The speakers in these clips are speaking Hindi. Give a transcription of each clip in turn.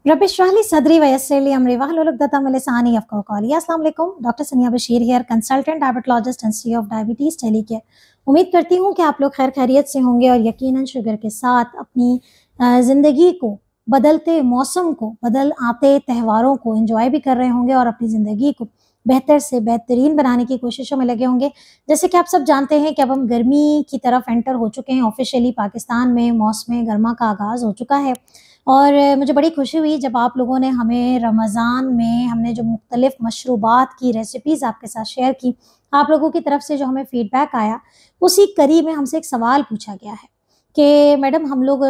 रब इश्रह ली सदरी वयस्सिर ली अमरी वहलुल उक़दतम मिन लिसानी यफ़क़हू क़ौली। अस्सलाम वालेकुम, doctor Sania Bashir here, consultant diabetologist, institute of diabetes, tele care. उम्मीद करती हूँ कि आप लोग खैर खैरियत से होंगे और यकीनन शुगर के साथ अपनी ज़िंदगी को, बदलते मौसम को, बदल आते त्योहारों को एंजॉय भी कर रहे होंगे और अपनी ज़िंदगी को बेहतर से बेहतरीन बनाने की कोशिशों में लगे होंगे। जैसे कि आप सब जानते हैं कि अब हम गर्मी की तरफ एंटर हो चुके हैं। ऑफिशियली पाकिस्तान में मौसम गर्मा का आगाज़ हो चुका है और मुझे बड़ी खुशी हुई जब आप लोगों ने हमें रमज़ान में हमने जो मुख्तलिफ़ मशरूबात की रेसिपीज़ आपके साथ शेयर की, आप लोगों की तरफ से जो हमें फ़ीडबैक आया, उसी कड़ी में हमसे एक सवाल पूछा गया है कि मैडम हम लोग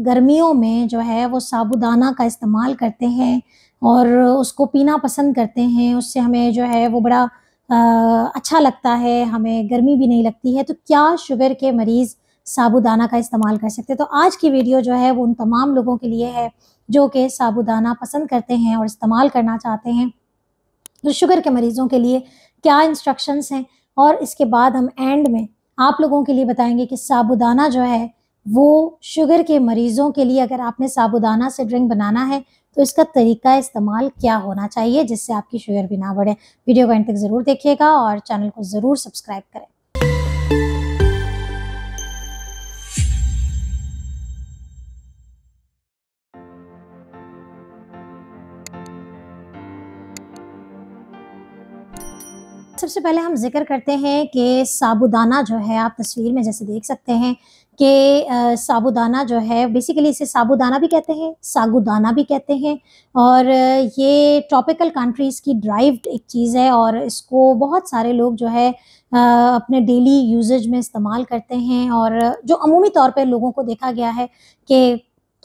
गर्मियों में जो है वो साबूदाना का इस्तेमाल करते हैं और उसको पीना पसंद करते हैं, उससे हमें जो है वो बड़ा अच्छा लगता है, हमें गर्मी भी नहीं लगती है। तो क्या शुगर के मरीज़ साबूदाना का इस्तेमाल कर सकते हैं? तो आज की वीडियो जो है वो उन तमाम लोगों के लिए है जो कि साबूदाना पसंद करते हैं और इस्तेमाल करना चाहते हैं। तो शुगर के मरीज़ों के लिए क्या इंस्ट्रक्शंस हैं और इसके बाद हम एंड में आप लोगों के लिए बताएंगे कि साबूदाना जो है वो शुगर के मरीज़ों के लिए, अगर आपने साबूदाना से ड्रिंक बनाना है तो इसका तरीका इस्तेमाल क्या होना चाहिए जिससे आपकी शुगर भी ना बढ़े। वीडियो को एंड तक ज़रूर देखिएगा और चैनल को ज़रूर सब्सक्राइब करें। सबसे पहले हम जिक्र करते हैं कि साबूदाना जो है, आप तस्वीर में जैसे देख सकते हैं कि साबूदाना जो है बेसिकली इसे साबूदाना भी कहते हैं, सागूदाना भी कहते हैं और ये ट्रॉपिकल कंट्रीज़ की ड्राइव्ड एक चीज़ है और इसको बहुत सारे लोग जो है अपने डेली यूजेज में इस्तेमाल करते हैं। और जो अमूमी तौर पे लोगों को देखा गया है कि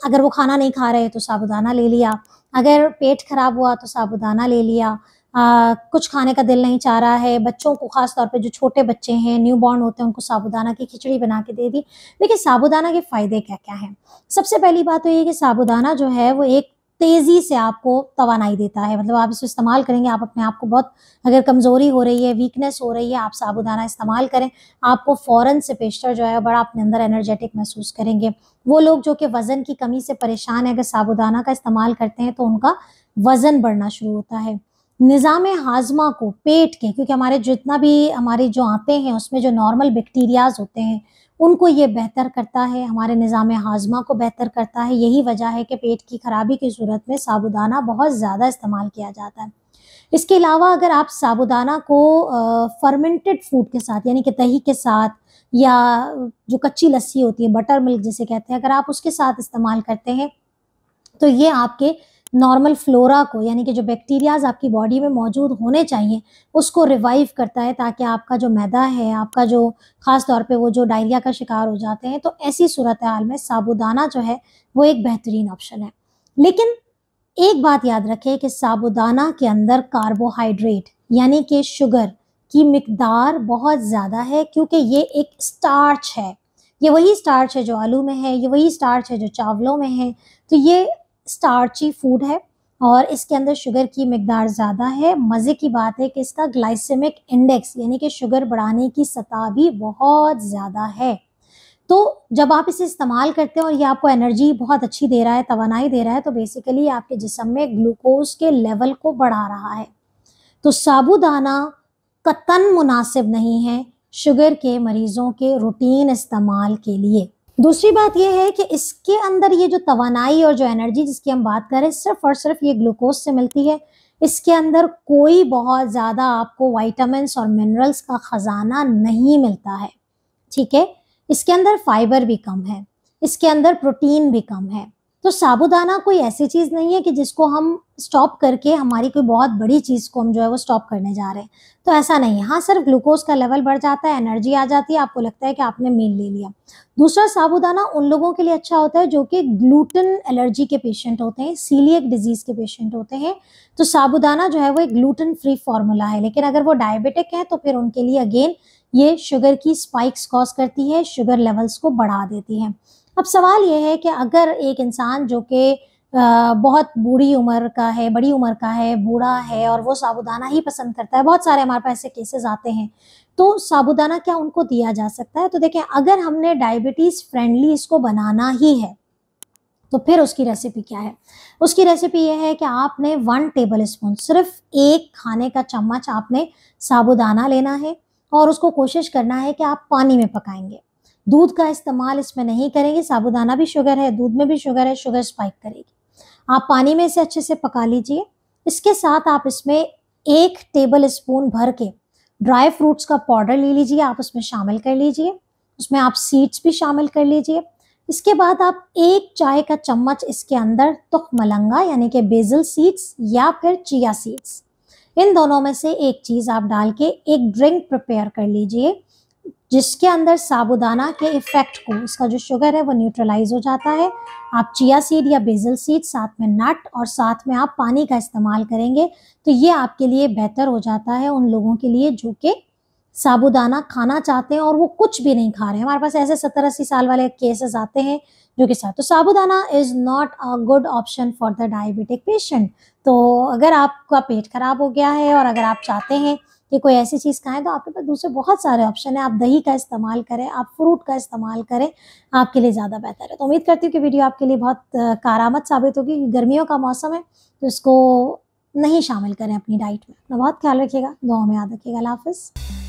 अगर वो खाना नहीं खा रहे तो साबूदाना ले लिया, अगर पेट खराब हुआ तो साबूदाना ले लिया, कुछ खाने का दिल नहीं चाह रहा है, बच्चों को ख़ास तौर पे जो छोटे बच्चे हैं, न्यूबॉर्न होते हैं, उनको साबूदाना की खिचड़ी बना के दे दी। देखिए साबूदाना के फ़ायदे क्या-क्या हैं? सबसे पहली बात तो ये है कि साबूदाना जो है वो एक तेज़ी से आपको तवानाई देता है। मतलब आप इसे इस्तेमाल करेंगे, आप अपने आप को बहुत, अगर कमज़ोरी हो रही है, वीकनेस हो रही है, आप साबूदाना इस्तेमाल करें, आपको फ़ौरन से पेशतर जो है बड़ा अपने अंदर एनर्जेटिक महसूस करेंगे। वो लोग जो कि वज़न की कमी से परेशान हैं, अगर साबूदाना का इस्तेमाल करते हैं तो उनका वज़न बढ़ना शुरू होता है। निज़ाम हाज़मा को, पेट के, क्योंकि हमारे जितना भी हमारे जो आते हैं उसमें जो नॉर्मल बैक्टीरियाज़ होते हैं उनको ये बेहतर करता है, हमारे निज़ाम हाज़मा को बेहतर करता है। यही वजह है कि पेट की खराबी की सूरत में साबूदाना बहुत ज़्यादा इस्तेमाल किया जाता है। इसके अलावा अगर आप साबूदाना को फर्मेंटेड फूड के साथ, यानी कि दही के साथ या जो कच्ची लस्सी होती है, बटर मिल्क जिसे कहते हैं, अगर आप उसके साथ इस्तेमाल करते हैं तो ये आपके नॉर्मल फ्लोरा को, यानी कि जो बैक्टीरियाज़ आपकी बॉडी में मौजूद होने चाहिए, उसको रिवाइव करता है ताकि आपका जो मैदा है, आपका जो ख़ास तौर पे वो जो डायरिया का शिकार हो जाते हैं, तो ऐसी सूरत हाल में साबूदाना जो है वो एक बेहतरीन ऑप्शन है। लेकिन एक बात याद रखें कि साबूदाना के अंदर कार्बोहाइड्रेट यानी कि शुगर की मिकदार बहुत ज़्यादा है, क्योंकि ये एक स्टार्च है। ये वही स्टार्च है जो आलू में है, ये वही स्टार्च है जो चावलों में है। तो ये स्टार्ची फूड है और इसके अंदर शुगर की मिकदार ज़्यादा है। मज़े की बात है कि इसका ग्लाइसेमिक इंडेक्स यानी कि शुगर बढ़ाने की सतह भी बहुत ज़्यादा है। तो जब आप इसे इस्तेमाल करते हैं और ये आपको एनर्जी बहुत अच्छी दे रहा है, तवानाई दे रहा है, तो बेसिकली आपके जिस्म में ग्लूकोज़ के लेवल को बढ़ा रहा है। तो साबूदाना कतन मुनासिब नहीं है शुगर के मरीज़ों के रूटीन इस्तेमाल के लिए। दूसरी बात ये है कि इसके अंदर ये जो तवानाई और जो एनर्जी जिसकी हम बात करें, सिर्फ़ और सिर्फ ये ग्लूकोज़ से मिलती है। इसके अंदर कोई बहुत ज़्यादा आपको विटामिन्स और मिनरल्स का ख़ज़ाना नहीं मिलता है, ठीक है? इसके अंदर फाइबर भी कम है, इसके अंदर प्रोटीन भी कम है। तो साबूदाना कोई ऐसी चीज़ नहीं है कि जिसको हम स्टॉप करके हमारी कोई बहुत बड़ी चीज़ को हम जो है वो स्टॉप करने जा रहे हैं, तो ऐसा नहीं है। हाँ, सिर्फ ग्लूकोज़ का लेवल बढ़ जाता है, एनर्जी आ जाती है, आपको लगता है कि आपने मील ले लिया। दूसरा, साबूदाना उन लोगों के लिए अच्छा होता है जो कि ग्लूटेन एलर्जी के पेशेंट होते हैं, सीलिएक डिजीज़ के पेशेंट होते हैं। तो साबूदाना जो है वो एक ग्लूटेन फ्री फार्मूला है, लेकिन अगर वो डायबिटिक हैं तो फिर उनके लिए अगेन ये शुगर की स्पाइक्स कॉज़ करती है, शुगर लेवल्स को बढ़ा देती है। अब सवाल ये है कि अगर एक इंसान जो कि बहुत बूढ़ी उम्र का है, बड़ी उम्र का है, बूढ़ा है और वो साबूदाना ही पसंद करता है, बहुत सारे हमारे पास ऐसे केसेस आते हैं, तो साबूदाना क्या उनको दिया जा सकता है? तो देखें, अगर हमने डायबिटीज़ फ्रेंडली इसको बनाना ही है तो फिर उसकी रेसिपी क्या है? उसकी रेसिपी ये है कि आपने 1 टेबल स्पून, सिर्फ 1 खाने का चम्मच आपने साबूदाना लेना है और उसको कोशिश करना है कि आप पानी में पकाएँगे। दूध का इस्तेमाल इसमें नहीं करेंगे, साबूदाना भी शुगर है, दूध में भी शुगर है, शुगर स्पाइक करेगी। आप पानी में इसे अच्छे से पका लीजिए। इसके साथ आप इसमें 1 टेबल स्पून भर के ड्राई फ्रूट्स का पाउडर ले लीजिए, आप उसमें शामिल कर लीजिए। उसमें आप सीड्स भी शामिल कर लीजिए। इसके बाद आप 1 चाय का चम्मच इसके अंदर तुखमलंगा यानी कि बेसिल सीड्स या फिर चिया सीड्स, इन दोनों में से एक चीज़ आप डाल के एक ड्रिंक प्रिपेयर कर लीजिए, जिसके अंदर साबूदाना के इफ़ेक्ट को, इसका जो शुगर है वो न्यूट्रलाइज हो जाता है। आप चिया सीड या बेसिल सीड, साथ में नट और साथ में आप पानी का इस्तेमाल करेंगे तो ये आपके लिए बेहतर हो जाता है उन लोगों के लिए जो कि साबूदाना खाना चाहते हैं और वो कुछ भी नहीं खा रहे हैं। हमारे पास ऐसे 70-80 साल वाले केसेस आते हैं जो कि तो साबूदाना is not a good option for the diabetic patient. तो अगर आपका पेट खराब हो गया है और अगर आप चाहते हैं कि कोई ऐसी चीज़ खाएँ तो आपके पास दूसरे बहुत सारे ऑप्शन हैं। आप दही का इस्तेमाल करें, आप फ्रूट का इस्तेमाल करें, आपके लिए ज़्यादा बेहतर है। तो उम्मीद करती हूँ कि वीडियो आपके लिए बहुत कारआमद साबित होगी। गर्मियों का मौसम है तो इसको नहीं शामिल करें अपनी डाइट में। अपना बहुत ख्याल रखिएगा, दुआओं में याद रखिएगा। अल्लाह हाफ़िज़।